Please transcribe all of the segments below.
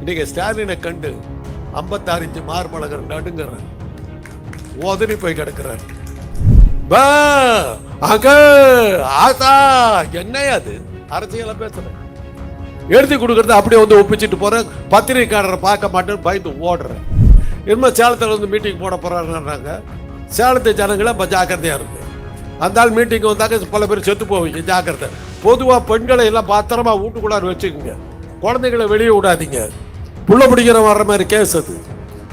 இன்னைக்கு ஸ்டாலினை கண்டு 56 இன்ச்சு மார்பழகர் நடுங்கிறார், உதறி போய் கிடக்கிறார். என்னையா அது அரசியல பேசுறேன், எழுதி கொடுக்கறது அப்படியே வந்து ஒப்பிச்சுட்டு போற, பத்திரிகைக்காரரை பார்க்க மாட்டேன்னு பயந்து ஓடுறேன். இனிமேல் சேலத்தில் வந்து மீட்டிங் போட போறாங்க, சேலத்து ஜனங்களை ஜாக்கிரதையா இருக்கு. அந்த ஆள் மீட்டிங் வந்தாக்க பல பேர் செத்து போவீங்க, ஜாக்கிரதை. பொதுவாக பெண்களை எல்லாம் பத்திரமா வீட்டுக்குள்ளார வச்சுக்கோங்க, குழந்தைகளை வெளியே விடாதீங்க. புள்ள பிடிக்கிற வர்ற மாதிரி கேஸ் அது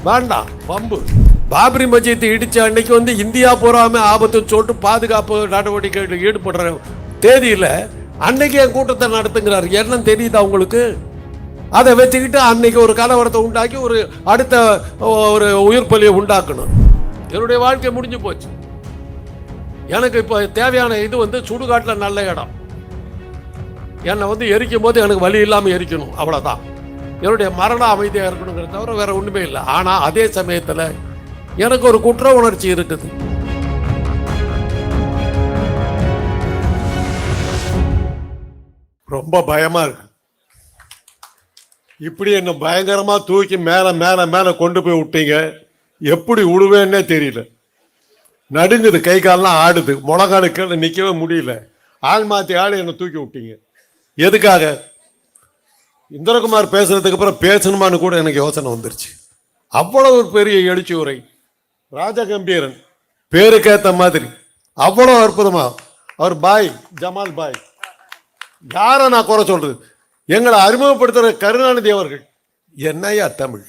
வேண்டாம். பம்பு பாபரி மஸ்ஜித்தை இடிச்ச அன்னைக்கு வந்து இந்தியா பூராமே ஆபத்துன்னு சொல்லிட்டு பாதுகாப்பு நடவடிக்கைகளில் ஈடுபடுற தேதியில் அன்னைக்கு என் கூட்டத்தை நடத்துங்கிறார். என்ன தெரியுது அவங்களுக்கு? அதை வச்சுக்கிட்டு அன்னைக்கு ஒரு கலவரத்தை உண்டாக்கி ஒரு அடுத்த ஒரு உயிர் பலியை உண்டாக்கணும். என்னுடைய வாழ்க்கை முடிஞ்சு போச்சு. எனக்கு இப்போ தேவையான இது வந்து சுடுகாட்டில் நல்ல இடம். என்னை வந்து எரிக்கும் போது எனக்கு வலி இல்லாமல் எரிக்கணும், அவ்வளோதான். என்னுடைய மரணம் அமைதியாக இருக்கணுங்கிறத தவிர வேற ஒன்றுமே இல்லை. ஆனால் அதே சமயத்தில் எனக்கு ஒரு குற்ற உணர்ச்சி இருக்குது. ரொம்ப பயமா இருக்கு. இப்படி என்ன பயங்கரமா தூக்கி மேல மேல மேல கொண்டு போய் விட்டீங்க, எப்படி விடுவேன்னே தெரியல. நடுங்குது, கை காலெல்லாம் ஆடுது, முழங்காலுக்கு நிற்கவே முடியல. ஆள் மாற்றி ஆள் என்னை தூக்கி விட்டீங்க. எதுக்காக? இந்திரகுமார் பேசுறதுக்கு அப்புறம் பேசணுமான்னு கூட எனக்கு யோசனை வந்துருச்சு. அவ்வளவு ஒரு பெரிய எழுச்சி உரை, ராஜகம்பீரன் பேருக்கேற்ற மாதிரி அவ்வளோ அற்புதமா. அவர் பாய் ஜமால் பாய், யாரை நான் குறை சொல்றது? எங்களை அறிமுகப்படுத்துகிற கருணாநிதி அவர்கள், என்னையா தமிழ்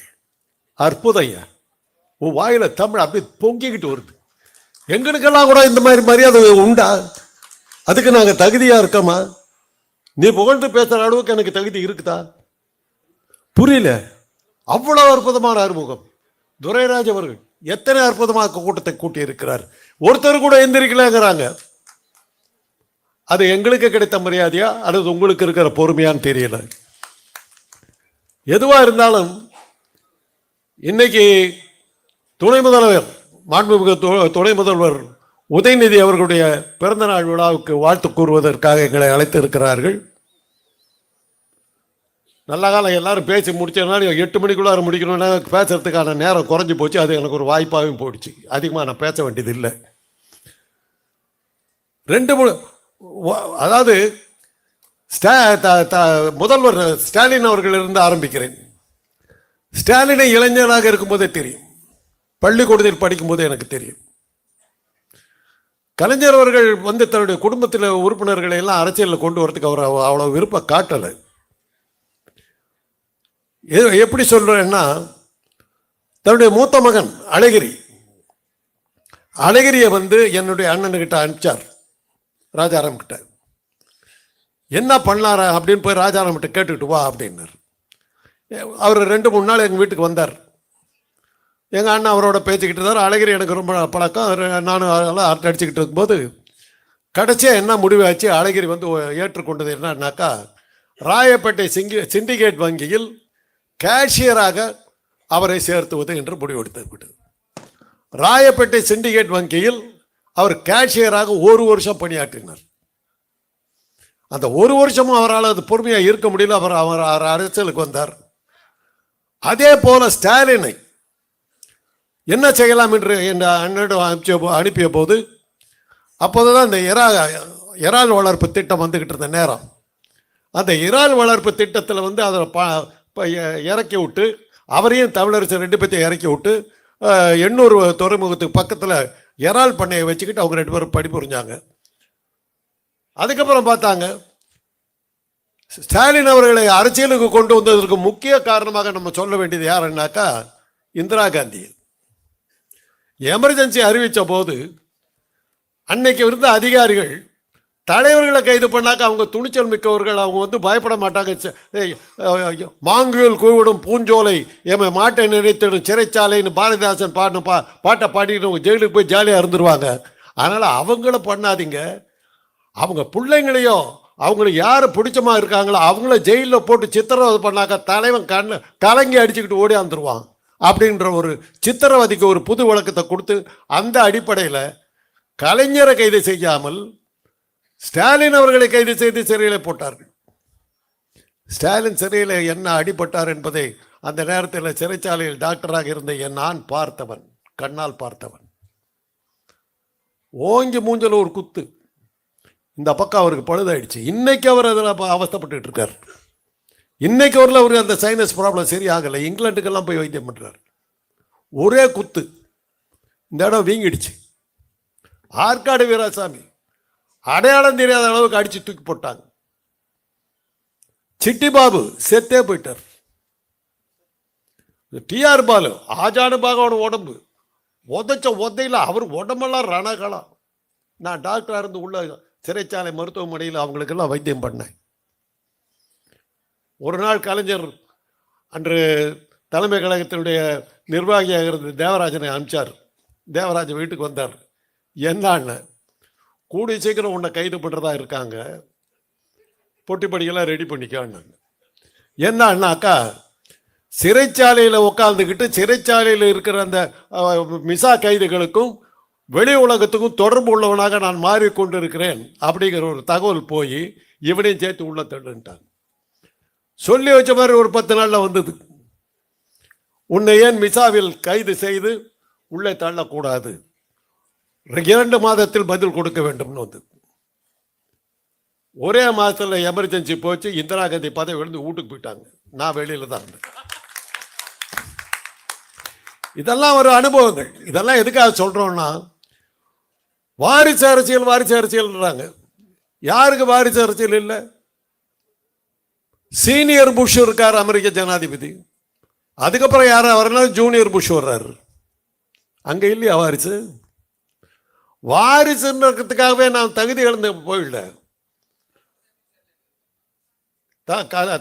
அற்புதம் ஐயா, உன் வாயில தமிழ் அப்படியே பொங்கிக்கிட்டு வருது. எங்களுக்கெல்லாம் கூட இந்த மாதிரி மரியாதை உண்டா? அதுக்கு நாங்கள் தகுதியா இருக்கோமா? நீ புகழ்ந்து பேசுற அளவுக்கு எனக்கு தகுதி இருக்குதா? புரியல. அவ்வளவு அற்புதமான அறிமுகம். துரைராஜ் அவர்கள் எத்தனை அற்புதமாக கூட்டத்தை கூட்டி இருக்கிறார். ஒருத்தர் கூட எந்திரிக்கலங்கிறாங்க. அது எங்களுக்கு கிடைத்த மரியாதையா அல்லது உங்களுக்கு இருக்கிற பொறுமையான்னு தெரியல. எதுவா இருந்தாலும் இன்னைக்கு துணை முதல்வர், மாண்புமிகு துணை முதல்வர் உதயநிதி அவர்களுடைய பிறந்தநாள் விழாவுக்கு வாழ்த்து கூறுவதற்காக எங்களை அழைத்து இருக்கிறார்கள். நல்ல காலம் எல்லாரும் பேசி முடிச்சதுனால 8 மணிக்குள்ளார முடிக்கணும்னா பேசுறதுக்கான நேரம் குறைஞ்சி போச்சு. அது எனக்கு ஒரு வாய்ப்பாகவும் போயிடுச்சு. அதிகமாக நான் பேச வேண்டியது இல்லை. 2 அதாவது முதல்வர் ஸ்டாலின் அவர்களிலிருந்து ஆரம்பிக்கிறேன். ஸ்டாலினை இளைஞராக இருக்கும்போதே தெரியும், பள்ளிக்கூடத்தில் படிக்கும்போதே எனக்கு தெரியும். கலைஞர் அவர்கள் வந்து தன்னுடைய குடும்பத்தில் உறுப்பினர்களை எல்லாம் அரசியலில் கொண்டு வரதுக்கு அவர் அவ்வளோ விருப்பம் காட்டலை. எப்படி சொல்றேன்னா, தன்னுடைய மூத்த மகன் அழகிரியை வந்து என்னுடைய அண்ணன்கிட்ட அனுப்பிச்சார், ராஜாராம் கிட்ட. என்ன பண்ணாரா அப்படின்னு போய் ராஜாராம் கிட்ட கேட்டுக்கிட்டு வா அப்படின்னார். அவர் 2-3 நாள் எங்கள் வீட்டுக்கு வந்தார். எங்கள் அண்ணன் அவரோட பேசிக்கிட்டு இருந்தார். அழகிரி எனக்கு ரொம்ப பழக்கம். நானும் அதெல்லாம் அடிச்சுக்கிட்டு இருக்கும்போது கடைசியாக என்ன முடிவாச்சு, அழகிரி வந்து ஏற்றுக்கொண்டது என்னன்னாக்கா, ராயப்பேட்டை சிண்டிகேட் வங்கியில் கேஷியராக அவரை சேர்த்துவது என்று முடிவெடுத்து. ராயப்பேட்டை சிண்டிகேட் வங்கியில் அவர் கேஷியராக 1 வருஷம் பணியாற்றினார். அந்த 1 வருஷமும் அவரால் அது பொறுமையாக இருக்க முடியல. அவர் அரசியலுக்கு வந்தார். அதே போல ஸ்டாலினை என்ன செய்யலாம் என்று என் அண்ணனிடம் அனுப்பிய போது, அப்போதுதான் இந்த இறால் வளர்ப்பு திட்டம் வந்துக்கிட்டு இருந்த நேரம். அந்த இறால் வளர்ப்பு திட்டத்தில் வந்து அதை இறக்கி விட்டு, அவரையும் தமிழரசு 2 பேர்த்தையும் இறக்கி விட்டு, எண்ணூர் துறைமுகத்துக்கு பக்கத்தில் இறால் பண்ணையை வச்சுக்கிட்டு அவங்க 2 பேரும் பணிபுரிஞ்சாங்க. அதுக்கப்புறம் பார்த்தாங்க, ஸ்டாலின் அவர்களை அரசியலுக்கு கொண்டு வந்ததற்கு முக்கிய காரணமாக நம்ம சொல்ல வேண்டியது யாருன்னாக்கா, இந்திரா காந்தி. எமர்ஜென்சி அறிவித்த போது அன்னைக்கு இருந்த அதிகாரிகள் தலைவர்களை கைது பண்ணாக்க அவங்க துணிச்சல் மிக்கவர்கள், அவங்க வந்து பயப்பட மாட்டாங்க. மாங்குயில் கூவிடும் பூஞ்சோலை எமை மாட்டை நினைத்திடும் சிறைச்சாலைன்னு பாரதிதாசன் பாட்டை பாடிட்டு அவங்க ஜெயிலுக்கு போய் ஜாலியாக இருந்துருவாங்க. அதனால் அவங்கள பண்ணாதீங்க. அவங்க பிள்ளைங்களையோ அவங்களுக்கு யார் பிடிச்சமா இருக்காங்களோ அவங்கள ஜெயிலில் போட்டு சித்திரவதை பண்ணாக்க தலைவன் கலங்கி அடிச்சுக்கிட்டு ஓடியாந்துருவான் அப்படின்ற ஒரு சித்திரவதைக்கு ஒரு புது விளக்கத்தை கொடுத்து, அந்த அடிப்படையில் கலைஞரை கைது செய்யாமல் ஸ்டாலின் அவர்களை கைது செய்து சிறையில் போட்டார்கள். ஸ்டாலின் சிறையில் என்ன அடிபட்டார் என்பதை அந்த நேரத்தில் சிறைச்சாலையில் டாக்டராக இருந்த நான் பார்த்தவன், கண்ணால் பார்த்தவன். ஓங்கி மூஞ்சல் ஒரு குத்து, இந்த பக்கம் அவருக்கு பழுதாயிடுச்சு. இன்னைக்கு அவர் அதில் அவஸ்தப்பட்டு இருக்கார். இன்னைக்கு அவருக்கு அந்த சைனஸ் ப்ராப்ளம் சரியாகலை. இங்கிலாந்துக்கெல்லாம் போய் வைத்தியம் பண்ணுறார். ஒரே குத்து, இந்த இடம் வீங்கிடுச்சு. ஆற்காடு வீராசாமி அடையாளம் தெரியாத அளவுக்கு அடிச்சு தூக்கி போட்டாங்க. சிட்டி பாபு செத்தே போயிட்டார். டிஆர் பாலு ஆஜானு பாகோட உடம்பு உதையில அவர் உடம்பெல்லாம் ரணகலம். நான் டாக்டராக இருந்து உள்ள சிறைச்சாலை மருத்துவமனையில் அவங்களுக்கெல்லாம் வைத்தியம் பண்ணேன். ஒரு நாள் கலைஞர் அன்று தலைமை கழகத்தினுடைய நிர்வாகியாக இருந்த தேவராஜனை அனுப்பிச்சார். தேவராஜன் வீட்டுக்கு வந்தார். என்னான்னு, கூடிய சீக்கிரம் உன்னை கைது பண்ணுறதா இருக்காங்க, பொட்டி படிக்கெல்லாம் ரெடி பண்ணிக்கான்னு. என்னன்னாக்கா, சிறைச்சாலையில் உட்காந்துக்கிட்டு சிறைச்சாலையில் இருக்கிற அந்த மிசா கைதிகளுக்கும் வெளி உலகத்துக்கும் தொடர்பு உள்ளவனாக நான் மாறிக்கொண்டு இருக்கிறேன் அப்படிங்கிற ஒரு தகவல் போய் இவனையும் சேர்த்து உள்ள தள்ளுன்ட்டாங்க. சொல்லி வச்ச மாதிரி ஒரு 10 நாளில் வந்தது. உன்னை ஏன் மிசாவில் கைது செய்து உள்ளே தள்ளக்கூடாது, 2 மாதத்தில் பதில் கொடுக்க வேண்டும்னு வந்தது. ஒரே மாதத்தில் எமர்ஜென்சி போச்சு. இந்திரா காந்தி பதவி விழுந்து வீட்டுக்கு போயிட்டாங்க. நான் வெளியில் தான் இருந்தேன். இதெல்லாம் ஒரு அனுபவங்கள். இதெல்லாம் எதுக்காக சொல்கிறோன்னா, வாரிசு அரசியல்ன்றாங்க. யாருக்கு வாரிசு அரசியல் இல்லை? சீனியர் புஷ் இருக்கார் அமெரிக்க ஜனாதிபதி, அதுக்கப்புறம் யாரா வரலாம், ஜூனியர் புஷ் வர்றாரு. அங்கே இல்லையா வாரிசு? வாரிசுன்றதுக்காகவே நான் தகுதி இழந்து போயிடல.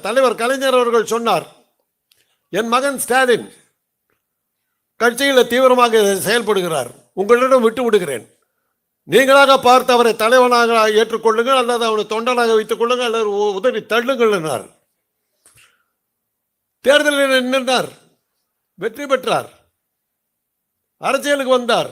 தலைவர் கலைஞர் அவர்கள் சொன்னார், என் மகன் ஸ்டாலின் கட்சியில் தீவிரமாக செயல்படுகிறார், உங்களிடம் விட்டு விடுகிறேன், நீங்களாக பார்த்து அவரை தலைவனாக ஏற்றுக்கொள்ளுங்கள், அல்லது அவனை தொண்டனாக வைத்துக் கொள்ளுங்கள், அல்லது உதவி தள்ளுங்கள் என்றார். தேர்தலில் நின்றார், வெற்றி பெற்றார், அரசியலுக்கு வந்தார்.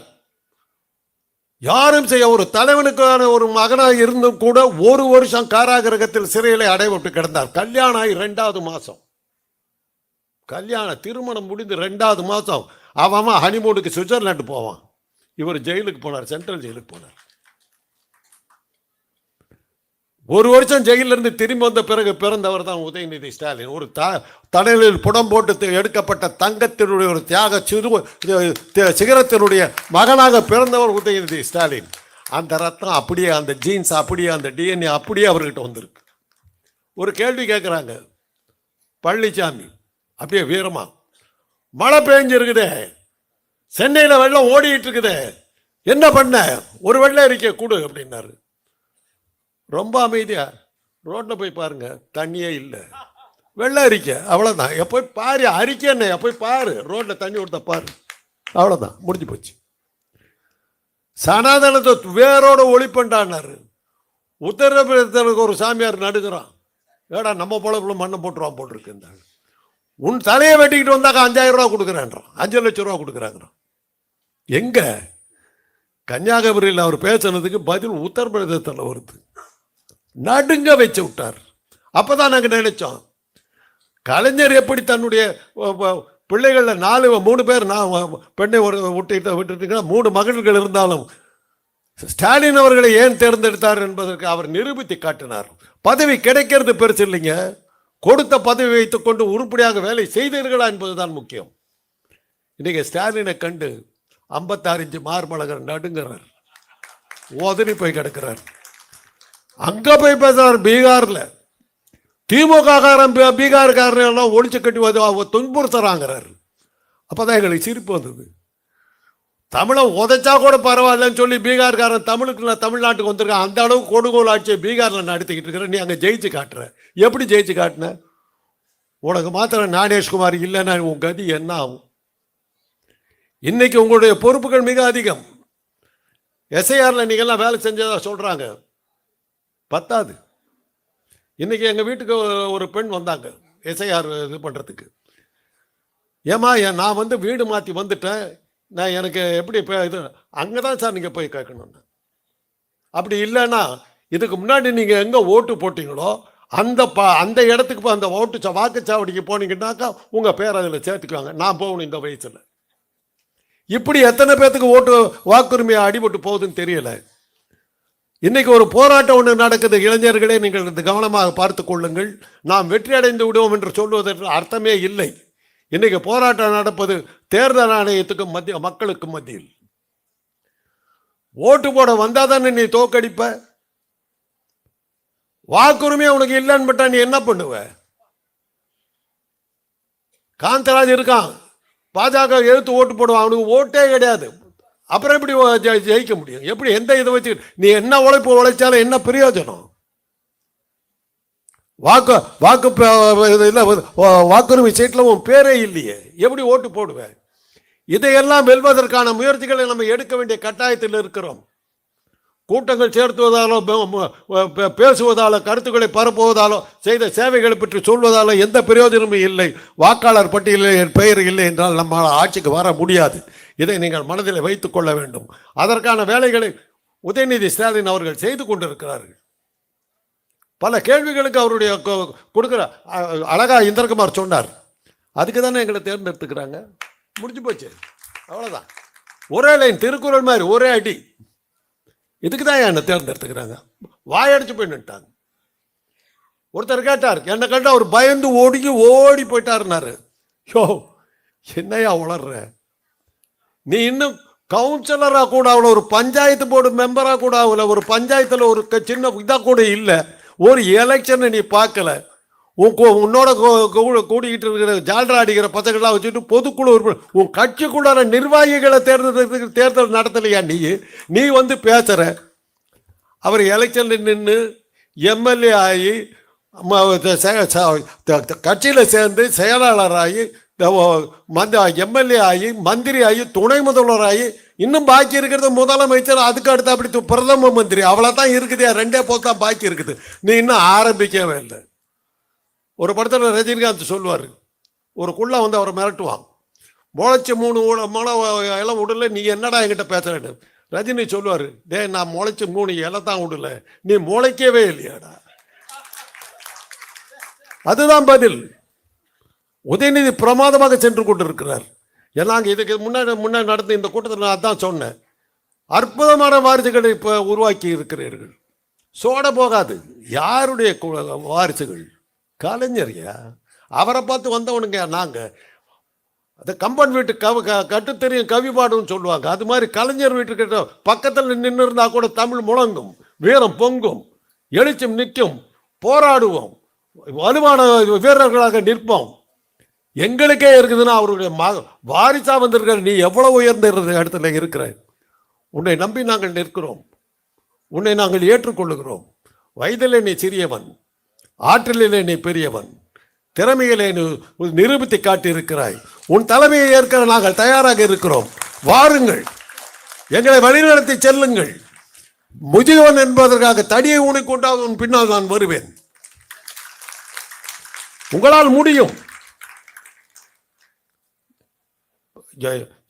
யாரும் செய்ய ஒரு தலைவனுக்கான ஒரு மகனாக இருந்தும் கூட 1 வருஷம் காராகிரகத்தில் சிறையிலே அடைபட்டு கிடந்தார். கல்யாணம் ஆகி 2வது மாசம், திருமணம் முடிந்து 2வது மாசம் அவன் ஹனிமூனுக்கு சுவிட்சர்லாந்து போவான். இவர் ஜெயிலுக்கு போனார், சென்ட்ரல் ஜெயிலுக்கு போனார். 1 வருஷம் ஜெயிலிருந்து திரும்பி வந்த பிறகு பிறந்தவர் தான் உதயநிதி ஸ்டாலின். ஒரு தடலில் புடம் போட்டு எடுக்கப்பட்ட தங்கத்தினுடைய ஒரு தியாக சிகரத்தினுடைய மகனாக பிறந்தவர் உதயநிதி ஸ்டாலின். அந்த ரத்தம் அப்படியே, அந்த ஜீன்ஸ் அப்படியே, அந்த டிஎன்ஏ அப்படியே அவர்கிட்ட வந்திருக்கு. ஒரு கேள்வி கேட்குறாங்க பழனிசாமி அப்படியே வீரமா, மழை பெஞ்சிருக்குதே, சென்னையில் வெள்ளம் ஓடிட்டு இருக்குதே, என்ன பண்ண, ஒரு வெள்ளை அறிக்கை கொடு அப்படின்னாரு. ரொம்ப அமைதியா, ரோட்டில் போய் பாருங்க, தண்ணியே இல்லை, வெள்ளை அறிக்கை, அவ்வளோதான். போய் பாரு, அறிக்கை என்ன, போய் பாரு, ரோட்டில் தண்ணி கொடுத்த பாரு, அவ்வளோதான், முடிஞ்சு போச்சு. சனாதனத்தை வேரோட ஒளிப்பண்டான்னாரு. உத்தரப்பிரதேசத்துக்கு ஒரு சாமியார் நடுக்கிறான், ஏடா நம்ம பொழப்புல மண்ணை போட்டுருவான் போட்டிருக்கு, இந்த உன் தலையை வெட்டிக்கிட்டு வந்தாக்கா 5000 ரூபா கொடுக்குறான்றான், 5 லட்சம் ரூபா கொடுக்குறாங்கிறான். எங்க கன்னியாகுமரியில் அவர் பேசுனதுக்கு பதில் உத்தரப்பிரதேசத்தில் வருது. நடுங்க வச்சு விட்டார். அப்பதான் நாங்கள் நினைச்சோம், கலைஞர் எப்படி தன்னுடைய பிள்ளைகளில் 3 பேர், நான் பெண்ணை விட்டுட்டு 3 மகள்கள் இருந்தாலும் ஸ்டாலின் அவர்களை ஏன் தேர்ந்தெடுத்தார் என்பதற்கு அவர் நிரூபித்து காட்டினார். பதவி கிடைக்கிறது பெருசு இல்லைங்க, கொடுத்த பதவி வைத்துக் கொண்டு உருப்படியாக வேலை செய்தீர்களா என்பதுதான் முக்கியம். இன்னைக்கு ஸ்டாலினை கண்டு 56 இன்ச்சு மார்பழகர் நடுங்கிறார், உதறி போய் கிடக்கிறார். அங்க போய் பேசுறார் பீகார்ல, திமுக பீகார்காரன் ஒழிச்சு கட்டி துன்புறுத்துறாங்கிறார். அப்பதான் எங்களுக்கு சிரிப்பு வந்தது. தமிழை உதைச்சா கூட பரவாயில்லன்னு சொல்லி பீகார்காரன் தமிழ்நாட்டுக்கு வந்திருக்கான். அந்த அளவுக்கு கொடுங்கோல் ஆட்சியை பீகாரில் நடத்திக்கிட்டு இருக்கிற நீ அங்கே ஜெயிச்சு காட்டுற. எப்படி ஜெயிச்சு காட்டின? உனக்கு மாத்திரம் ஞானேஷ்குமார் இல்லைன்னா உன் கதி என்ன ஆகும்? இன்னைக்கு உங்களுடைய பொறுப்புகள் மிக அதிகம். எஸ்ஐஆரில் நீங்கள்லாம் வேலை செஞ்சதா சொல்கிறாங்க, பத்தாது. இன்னைக்கு எங்கள் வீட்டுக்கு ஒரு பெண் வந்தாங்க எஸ்ஐஆர் இது பண்ணுறதுக்கு. ஏமா நான் வீடு மாற்றி வந்துட்டேன், நான் எனக்கு எப்படி இது அங்கே தான் சார் நீங்கள் போய் கேட்கணும். அப்படி இல்லைன்னா இதுக்கு முன்னாடி நீங்கள் எங்கே ஓட்டு போட்டிங்களோ அந்த இடத்துக்கு அந்த வாக்குச்சாவடிக்கு போனீங்கன்னாக்கா உங்க பேர் அதில் சேர்த்துக்குவாங்க. நான் போகணும் இந்த வயசுல. இப்படி எத்தனை பேர்த்துக்கு வாக்குரிமையை அடிபட்டு போகுதுன்னு தெரியல. இன்னைக்கு ஒரு போராட்டம் ஒன்று நடக்குது. இளைஞர்களே, நீங்கள் கவனமாக பார்த்து கொள்ளுங்கள். நாம் வெற்றி அடைந்து விடுவோம் என்று சொல்வதற்கு அர்த்தமே இல்லை. இன்னைக்கு போராட்டம் நடப்பது தேர்தல் ஆணையத்துக்கும் மக்களுக்கும் மத்தியில். ஓட்டு போட வந்தாதானே நீ தோக்கடிப்ப. வாக்குரிமை உனக்கு இல்லைன்னு பட்டா நீ என்ன பண்ணுவ? காந்தராஜ் இருக்கான், பாஜக எழுத்து ஓட்டு போடுவான், அவனுக்கு ஓட்டே கிடையாது. அப்புறம் எப்படி ஜெயிக்க முடியும்? எப்படி? எந்த இதை வச்சு நீ என்ன உழைச்சாலும் என்ன பிரயோஜனம்? வாக்குரிமை சீட்டில் உன் பேரே இல்லையே, எப்படி ஓட்டு போடுவேன்? இதையெல்லாம் வெல்வதற்கான முயற்சிகளை நம்ம எடுக்க வேண்டிய கட்டாயத்தில் இருக்கிறோம். கூட்டங்கள் சேர்த்துவதாலோ, பேசுவதாலோ, கருத்துக்களை பரப்புவதாலோ, செய்த சேவைகளை பற்றி சொல்வதாலோ எந்த பிரயோஜனமும் இல்லை. வாக்காளர் பட்டியலில் என் பெயர் இல்லை என்றால் நம்மளால் ஆட்சிக்கு வர முடியாது. இதை நீங்கள் மனதில் வைத்துக் கொள்ள வேண்டும். அதற்கான வேலைகளை உதயநிதி ஸ்டாலின் அவர்கள் செய்து கொண்டிருக்கிறார்கள். பல கேள்விகளுக்கு அவருடைய கொடுக்குற அழகா இந்திரகுமார் சொன்னார். அதுக்கு தானே எங்களை தேர்ந்தெடுத்துக்கிறாங்க. முடிஞ்சு போச்சு, அவ்வளோதான். ஒரே லைன், திருக்குறள் மாதிரி ஒரே அடி. இதுக்கு தான் என்னை தேர்ந்தெடுத்துக்கிறாங்க. வாயடிச்சு போய் நின்ட்டாங்க. ஒருத்தர் கேட்டார், என்னை கண்டா அவர் பயந்து ஓடி போயிட்டாருனாரு. யோ, என்னையா உளர்ற? நீ இன்னும் கவுன்சிலராக கூட ஆகல, ஒரு பஞ்சாயத்து போர்டு மெம்பராக கூட ஆகல, ஒரு பஞ்சாயத்தில் ஒரு சின்ன இதாக கூட இல்லை, ஒரு எலெக்ஷனை நீ பார்க்கல. உன்னோட கூடிக்கிட்டு இருக்கிற ஜால்ரா அடிக்கிற பசங்களாம் வச்சுட்டு பொதுக்குழு உன் கட்சிக்குள்ளார நிர்வாகிகளை தேர்தல் நடத்தலையா? நீ வந்து பேசுற. அவர் எலெக்ஷனில் நின்று எம்எல்ஏ ஆகி கட்சியில் சேர்ந்து செயலாளராகி எம்எல்ஏ ஆகி மந்திரி ஆகி துணை முதல்வராகி இன்னும் பாக்கி இருக்கிறது முதலமைச்சர், அதுக்கு அடுத்து அப்படி பிரதம மந்திரி, அவ்வளோதான் இருக்குது. 2 போஸ்ட் தான் பாக்கி இருக்குது. நீ இன்னும் ஆரம்பிக்கவே இல்லை. ஒரு படத்தில் ரஜினிகாந்த் சொல்லுவார், ஒரு குள்ள வந்து அவரை மிரட்டுவான், முளைச்சி 3 முளை இலை விடல, நீ என்னடா என்கிட்ட பேசுறேன்னு. ரஜினி சொல்லுவார், டே நான் முளைச்சி 3 இலை தான் விடல, நீ முளைக்கவே இல்லையாடா. அதுதான் பதில். உதயநிதி பிரமாதமாக சென்று கொண்டிருக்கிறார். எல்லாம் இதுக்கு முன்னாடி நடந்த இந்த கூட்டத்தில் நான் அதான் சொன்னேன். அற்புதமான வாரிசுகளை இப்போ உருவாக்கி இருக்கிறீர்கள். சோட போகாது. யாருடைய வாரிசுகள்? கலைஞரியா? அவரை பார்த்து வந்தவனுங்க நாங்கள். அது கம்பன் வீட்டு கட்டு தெரியும் கவி பாடுன்னு சொல்லுவாங்க. அது மாதிரி கலைஞர் வீட்டுக்கிட்ட பக்கத்தில் நின்று இருந்தால் கூட தமிழ் முழங்கும், வீரம் பொங்கும், எழுச்சம் நிற்கும், போராடுவோம், வலுவான வீரர்களாக நிற்போம். எங்களுக்கே இருக்குதுன்னா அவருடைய வாரிசா வந்திருக்கிற நீ எவ்வளவு உயர்ந்த இடத்துல இருக்கிற. உன்னை நம்பி நாங்கள் நிற்கிறோம், உன்னை நாங்கள் ஏற்றுக்கொள்ளுகிறோம். வயதிலே நீ சிறியவன், ஆற்றலிலே நீ பெரியவன், திறமையிலே நீ நிரூபித்து காட்டியிருக்கிறாய். உன் தலைமையை ஏற்க நாங்கள் தயாராக இருக்கிறோம். வாருங்கள், எங்களை வழிநடத்தி செல்லுங்கள். முதியவன் என்பதற்காக தடியை ஊனிக்கொண்டால் உன் பின்னால் நான் வருவேன். உங்களால் முடியும்.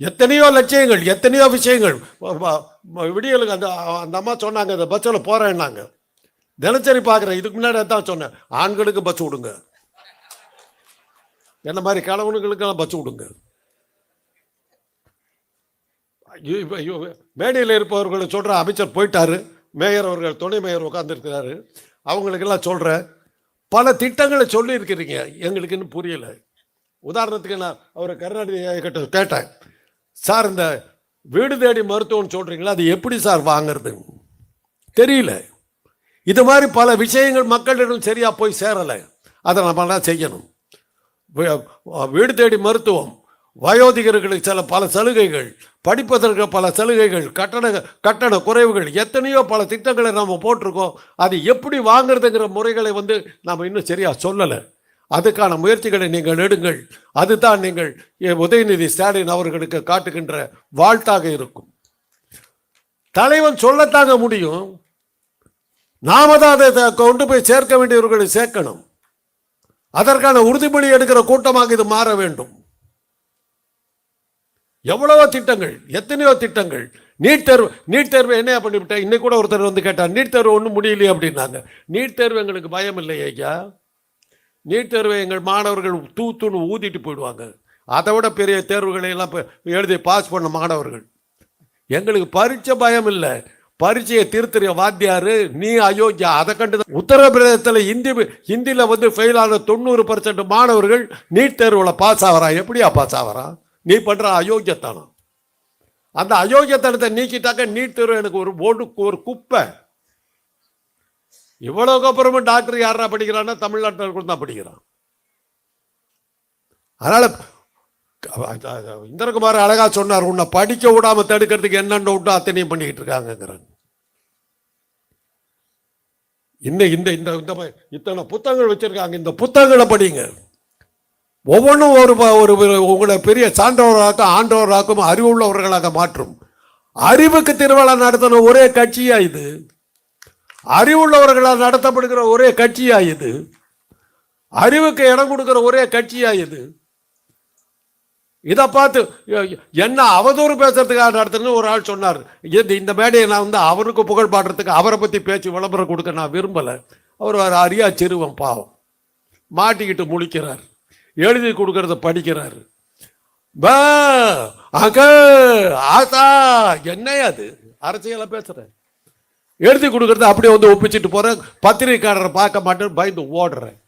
எத்தனையோ லட்சியங்கள், எத்தனையோ விஷயங்கள். விடியலுக்கு அந்த அம்மா சொன்னாங்க, இந்த பஸ்ஸில் போறேன்னாங்க. தினசரி பார்க்குறேன். இதுக்கு முன்னாடி தான் சொன்னேன், ஆண்களுக்கு பஸ் விடுங்க, என்ன மாதிரி கணவனுங்களுக்கெல்லாம் பஸ் விடுங்க. மேடையில் இருப்பவர்களை சொல்கிற, அமைச்சர் போயிட்டாரு, மேயர் அவர்கள் துணை மேயர் உட்காந்துருக்கிறாரு, அவங்களுக்கெல்லாம் சொல்கிறேன், பல திட்டங்களை சொல்லியிருக்கிறீங்க, எங்களுக்கு இன்னும் புரியலை. உதாரணத்துக்கு நான் அவர் கருணாநிதி கிட்ட கேட்டேன், சார் இந்த வீடு தேடி மருத்துவம்னு சொல்கிறீங்களா, அது எப்படி சார் வாங்கிறது தெரியல. இது மாதிரி பல விஷயங்கள் மக்களிடம் சரியாக போய் சேரலை. அதை நம்மளாம் செய்யணும். வீடு தேடி மருத்துவம், வயோதிகர்களுக்கு பல சலுகைகள், படிப்பதற்கு பல சலுகைகள், கட்டண குறைவுகள், எத்தனையோ பல திட்டங்களை நாம் போட்டிருக்கோம். அது எப்படி வாங்குறதுங்கிற முறைகளை நாம் இன்னும் சரியாக சொல்லலை. அதுக்கான முயற்சிகளை நீங்கள் எடுங்கள். அதுதான் நீங்கள் உதயநிதி ஸ்டாலின் அவர்களுக்கு காட்டுகின்ற வாழ்த்தாக இருக்கும். தலைவன் சொல்லத்தாங்க முடியும், நாம தான் அதை கொண்டு போய் சேர்க்க வேண்டியவர்களை சேர்க்கணும். அதற்கான உறுதிமொழி எடுக்கிற கூட்டமாக இது மாற வேண்டும். எவ்வளவோ திட்டங்கள், எத்தனையோ திட்டங்கள். நீட் தேர்வு என்னையா பண்ணிவிட்டேன்? இன்னைக்கு கூட ஒருத்தர் வந்து கேட்டார், நீட் தேர்வு ஒன்றும் முடியலையே அப்படின்னாங்க. நீட் தேர்வு எங்களுக்கு பயம் இல்லை ஐயா. நீட் தேர்வை எங்கள் மாணவர்கள் தூத்துன்னு ஊதிட்டு போயிடுவாங்க. அதை விட பெரிய தேர்வுகளை எல்லாம் எழுதி பாஸ் பண்ண மாணவர்கள். எங்களுக்கு பரீட்சை பயம் இல்லை. பரீட்சையை திருத்திரிய வாத்தியாரு நீ அயோக்கியா. அதை கண்டு உத்தரப்பிரதேசத்தில் ஹிந்தியில் வந்து ஃபெயில் ஆன 90% மாணவர்கள் நீட் தேர்வில் பாஸ் ஆகிறா. எப்படியா பாஸ் ஆகிறா? நீ பண்ணுற அயோக்கியத்தனம். அந்த அயோக்கியத்தனத்தை நீக்கிட்டாக்க நீட் தேர்வு எனக்கு ஒரு குப்பை. இவ்வளவுக்கு அப்புறமும் டாக்டர் யாரா படிக்கிறான்னா தமிழ்நாட்டில் தான் படிக்கிறான். அதனால இந்திரகுமார் அழகா சொன்னார், உன்னை படிக்க விடாம தடுக்கிறதுக்கு என்னென்ன விட்டு அத்தனையும் பண்ணிக்கிட்டு இருக்காங்கிறாங்க. இத்தனை புத்தகங்கள் வச்சிருக்காங்க. இந்த புத்தகங்களை படிங்க. ஒவ்வொன்றும் ஒரு உங்களை பெரிய சான்றவர்களாக்கும் ஆண்டவர்களாக்கும் அறிவுள்ளவர்களாக மாற்றும். அறிவுக்கு திருவிழா நடத்தின ஒரே கட்சியா இது? அறிவுள்ளவர்களால் நடத்தப்படுகிற ஒரே கட்சியா இது? அறிவுக்கு இடம் கொடுக்கிற ஒரே கட்சியா இது? இதை பார்த்து என்ன அவதூறு பேசுறதுக்காக நடத்துன்னு ஒரு ஆள் சொன்னார். இந்த மேடையை நான் வந்து அவருக்கு புகழ் பாடுறதுக்கு, அவரை பற்றி பேச்சு விளம்பரம் கொடுக்க நான் விரும்பலை. அவர் ஒரு அரியா சிறுவன், பாவம், மாட்டிக்கிட்டு முழிக்கிறார். எழுதி கொடுக்கறத படிக்கிறாரு. ஆசா என்னையா அது? அரசியலை பேசுறேன். எழுதி கொடுக்கறத அப்படியே வந்து ஒப்பிச்சுட்டு போறேன். பத்திரிகைக்காரரை பார்க்க மாட்டேன்னு பயந்து ஓடுறேன்.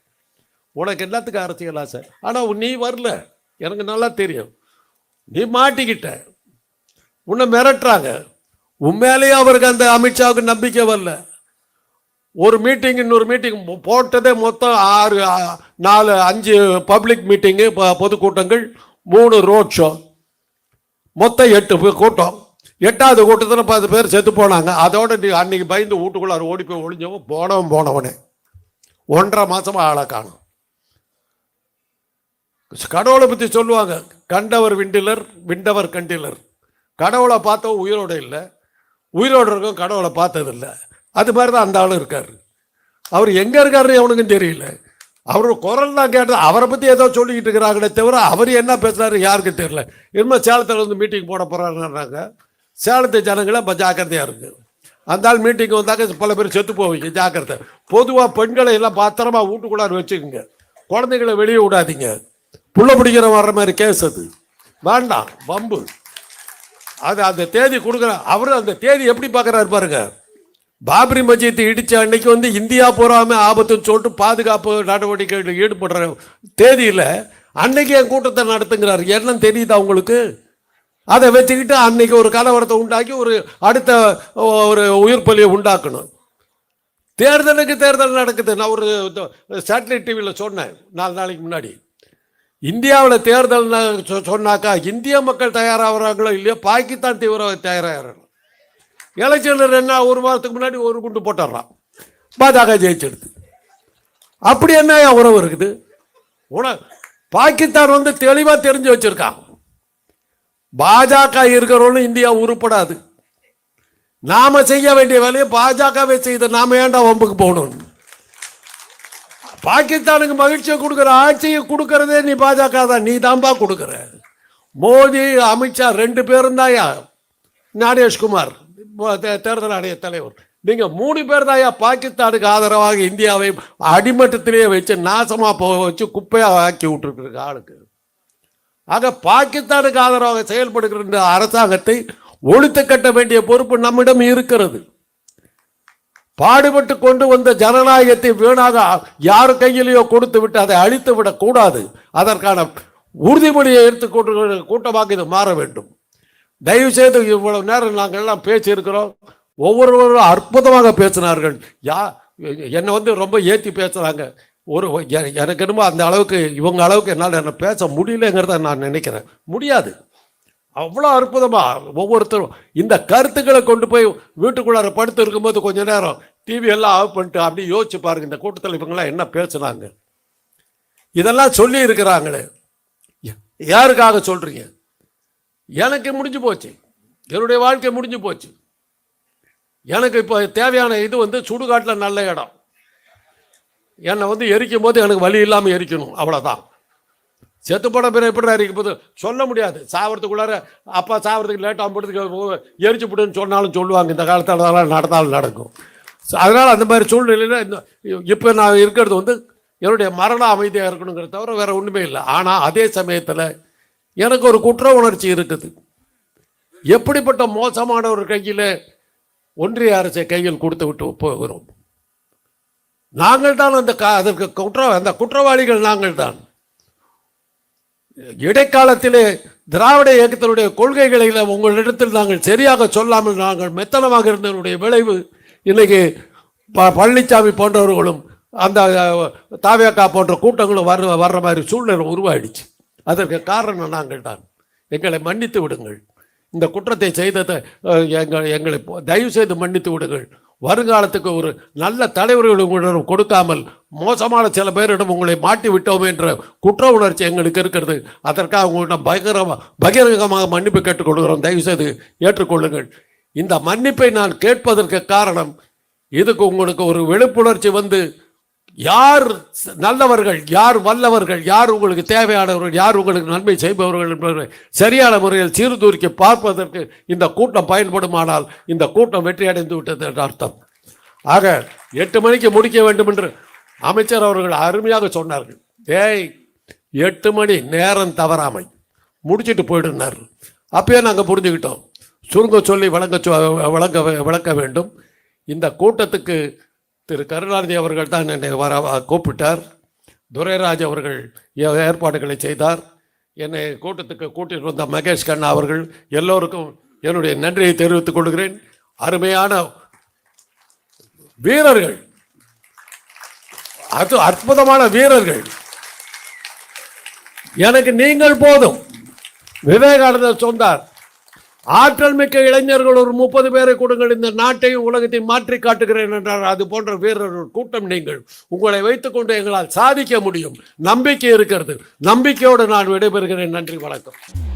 உனக்கு எல்லாத்துக்கும் அரசியல் ஆசை. ஆனால் நீ வரல, எனக்கு நல்லா தெரியும். நீ மாட்டிக்கிட்ட, உன்னை மிரட்டுறாங்க. உண்மையிலேயே அவருக்கு அந்த அமித்ஷாவுக்கு நம்பிக்கை வரல. ஒரு மீட்டிங் இன்னொரு மீட்டிங் போட்டதே மொத்தம் 5 பப்ளிக் மீட்டிங்கு, பொதுக்கூட்டங்கள், 3 ரோட் ஷோ, மொத்தம் 8 கூட்டம். 8வது கூட்டத்தில் 10 பேர் செத்து போனாங்க. அதோட அன்னைக்கு பயந்து வீட்டுக்குள்ளார ஓடி போய் ஒளிஞ்சவன் போனவனே 1.5 மாசமா ஆளை காணும். கடவுளை பற்றி சொல்லுவாங்க, கண்டவர் விண்டிலர் விண்டவர் கண்டிலர். கடவுளை பார்த்தவன் உயிரோடு இல்லை, உயிரோடு இருக்கும் கடவுளை பார்த்ததில்லை. அது மாதிரி தான் அந்த ஆள் இருக்கார். அவர் எங்கே இருக்காருன்னு அவனுக்கும் தெரியல. அவர் குரல் தான் கேட்டது. அவரை பற்றி ஏதோ சொல்லிக்கிட்டு இருக்கிறாங்களே தவிர அவர் என்ன பேசுகிறாரு யாருக்கு தெரியல. இனிமேல் சேலத்தில் வந்து மீட்டிங் போட போகிறாருன்னாங்க. சேலத்து ஜனங்களை ஜாக்கிரதையாக இருக்குது. அந்த ஆள் மீட்டிங் வந்தாக்க பல பேர் செத்து போவீங்க, ஜாக்கிரதை. பொதுவாக பெண்களை எல்லாம் பத்திரமா வீட்டுக்குள்ளார வச்சுக்கோங்க. குழந்தைங்களை வெளியே விடாதீங்க. புள்ள பிடிக்கிற வர்ற மாதிரி கேஸ் அது வேண்டாம், வம்பு. அது அந்த தேதி கொடுக்குற அவரு அந்த தேதி எப்படி பார்க்குறாரு பாருங்க. பாபரி மஸ்ஜித் இடிச்ச அன்னைக்கு வந்து இந்தியா பூராமே ஆபத்துன்னு சொல்லிட்டு பாதுகாப்பு நடவடிக்கைகளில் ஈடுபடுற தேதியில் அன்னைக்கு என் கூட்டத்தை நடத்துங்கிறாரு. என்னன்னு தெரியுதா உங்களுக்கு? அதை வச்சுக்கிட்டு அன்னைக்கு ஒரு கலவரத்தை உண்டாக்கி அடுத்த ஒரு உயிர் பலியை உண்டாக்கணும். தேர்தலுக்கு தேர்தல் நடக்குது. நான் ஒரு சேட்டலைட் டிவியில் சொன்னேன் 4 நாளைக்கு முன்னாடி. இந்தியாவில் தேர்தல் சொன்னாக்கா இந்திய மக்கள் தயாராகிறாங்களோ இல்லையோ, பாகிஸ்தான் தீவிரவாதி தயாராகிறாங்க. எலெக்ஷன் 1 வாரத்துக்கு முன்னாடி ஒரு குண்டு போட்டுடுறான், பாஜக ஜெயிச்செடுத்து. அப்படி என்ன உறவு இருக்குது? பாகிஸ்தான் வந்து தெளிவா தெரிஞ்சு வச்சிருக்கான், பாஜக இருக்கிறவங்களும் இந்தியா உருப்படாது. நாம செய்ய வேண்டிய வேலையை பாஜகவே செய்த நாம ஏன்டா வம்புக்கு போகணும்? பாகிஸ்தானுக்கு மகிழ்ச்சியை கொடுக்குற ஆட்சியை கொடுக்கறதே நீ பாஜக தான். நீ தான்பா கொடுக்குற. மோடி அமித்ஷா 2 பேரும் தாயா, ஞானேஷ்குமார் தேர்தல் ஆணைய தலைவர், நீங்க 3 பேர் தாயா பாகிஸ்தானுக்கு ஆதரவாக இந்தியாவை அடிமட்டத்திலேயே வச்சு நாசமா வச்சு குப்பையா ஆக்கி விட்டுருக்கு ஆளுக்கு. ஆக பாகிஸ்தானுக்கு ஆதரவாக செயல்படுகிற அரசாங்கத்தை ஒழித்து கட்ட வேண்டிய பொறுப்பு நம்மிடம் இருக்கிறது. பாடுபட்டு கொண்டு வந்த ஜனநாயகத்தை வீணாக யார் கையிலேயோ கொடுத்து விட்டு அதை அழித்து விடக் கூடாது. அதற்கான உறுதிமொழியை எடுத்துக்கொண்டு கூட்டமாக இது மாற வேண்டும். தயவு செய்து இவ்வளவு நேரம் நாங்கள் எல்லாம் பேசியிருக்கிறோம். ஒவ்வொருவரும் அற்புதமாக பேசினார்கள். என்னை வந்து ரொம்ப ஏற்றி பேசுகிறாங்க. எனக்கு என்னமோ அந்த அளவுக்கு இவங்க அளவுக்கு என்னால் என்ன பேச முடியலங்கிறத நான் நினைக்கிறேன். முடியாது. அவ்வளோ அற்புதமாக ஒவ்வொருத்தரும் இந்த கருத்துக்களை கொண்டு போய் வீட்டுக்குள்ளார படுத்து இருக்கும்போது கொஞ்ச நேரம் டிவி எல்லாம் ஆஃப் பண்ணிட்டு அப்படி யோசிச்சு பாருங்க, இந்த கூட்டத்தில் இவங்களாம் என்ன பேசுனாங்க. இதெல்லாம் சொல்லி இருக்கிறாங்களே, யாருக்காக சொல்றீங்க? எனக்கு முடிஞ்சு போச்சு, என்னுடைய வாழ்க்கை முடிஞ்சு போச்சு. எனக்கு இப்போ தேவையான இது வந்து சுடுகாட்டில் நல்ல இடம். என்னை வந்து எரிக்கும் போது எனக்கு வலி இல்லாமல் எரிக்கணும், அவ்வளோதான். செத்து போன பிறகு எப்படி அறிக்கை போது சொல்ல முடியாது. சாவறதுக்குள்ளார அப்பா சாவறதுக்கு லேட்டாக போடுறதுக்கு எரிச்சு போட்டுன்னு சொன்னாலும் சொல்லுவாங்க. இந்த காலத்தில் அதெல்லாம் நடந்தாலும் நடக்கும். அதனால் அந்த மாதிரி சூழ்நிலையில் இந்த இப்போ நான் இருக்கிறது வந்து என்னுடைய மரண அமைதியாக இருக்கணுங்கிறத தவிர வேறு ஒன்றுமே இல்லை. ஆனால் அதே சமயத்தில் எனக்கு ஒரு குற்ற உணர்ச்சி இருக்குது. எப்படிப்பட்ட மோசமான ஒரு கையில் ஒன்றிய அரசை கையில் கொடுத்து விட்டு போகிறோம். நாங்கள் தான் அதற்கு அந்த குற்றவாளிகள் நாங்கள் தான். இடைக்காலத்திலே திராவிட இயக்கத்தினுடைய கொள்கைகளை உங்களிடத்தில் நாங்கள் சரியாக சொல்லாமல் நாங்கள் மெத்தனமாக இருந்தவருடைய விளைவு இன்னைக்கு பழனிசாமி போன்றவர்களும் அந்த தாவேக்கா போன்ற கூட்டங்களும் வர்ற மாதிரி சூழ்நிலை உருவாயிடுச்சு. அதற்கு காரணம் நாங்கள் தான். எங்களை மன்னித்து விடுங்கள். இந்த குற்றத்தை செய்ததை எங்களை தயவு செய்து மன்னித்து விடுங்கள். வருங்காலத்துக்கு ஒரு நல்ல தலைவர்கள் உங்களிடம் கொடுக்காமல் மோசமான சில பேரிடம் உங்களை மாட்டி விட்டோம் என்ற குற்ற உணர்ச்சி எங்களுக்கு இருக்கிறது. அதற்காக உங்களிடம் பகிரங்கமாக மன்னிப்பு கேட்டுக்கொள்கிறோம். தயவு செய்து ஏற்றுக்கொள்ளுங்கள். இந்த மன்னிப்பை நான் கேட்பதற்கு காரணம், இதுக்கு உங்களுக்கு ஒரு விழிப்புணர்ச்சி வந்து யார் நல்லவர்கள், யார் வல்லவர்கள், யார் உங்களுக்கு தேவையானவர்கள், யார் உங்களுக்கு நன்மை செய்பவர்கள் என்பவர்களை சரியான முறையில் சீர்தூக்கி பார்ப்பதற்கு இந்த கூட்டம் பயன்படுமானால் இந்த கூட்டம் வெற்றி அடைந்து விட்டது என்ற அர்த்தம். ஆக 8 மணிக்கு முடிக்க வேண்டும் என்று அமைச்சர் அவர்கள் அருமையாக சொன்னார்கள். 8 மணி நேரம் தவறாமை முடிச்சுட்டு போயிடுனார். அப்பயே நாங்கள் புரிஞ்சுக்கிட்டோம். சுருங்க சொல்லி விளக்க வேண்டும். இந்த கூட்டத்துக்கு திரு கருணாநிதி அவர்கள் தான் என்னை கூப்பிட்டார். துரைராஜ் அவர்கள் ஏற்பாடுகளை செய்தார். என்னை கூட்டத்துக்கு கூட்டிட்டு வந்த மகேஷ் கண்ணா அவர்கள் எல்லோருக்கும் என்னுடைய நன்றியை தெரிவித்துக் கொள்கிறேன். அருமையான வீரர்கள், அது அற்புதமான வீரர்கள். எனக்கு நீங்கள் போதும். விவேகானந்தர் சொன்னார், ஆற்றல் மிக்க இளைஞர்கள் ஒரு 30 பேரை கொடுங்கள், இந்த நாட்டையும் உலகத்தையும் மாற்றி காட்டுகிறேன் என்றார். அது போன்ற வீரர்கள் கூட்டம் நீங்கள். உங்களை வைத்துக்கொண்டு எங்களால் சாதிக்க முடியும். நம்பிக்கை இருக்கிறது. நம்பிக்கையோடு நான் விடைபெறுகிறேன். நன்றி, வணக்கம்.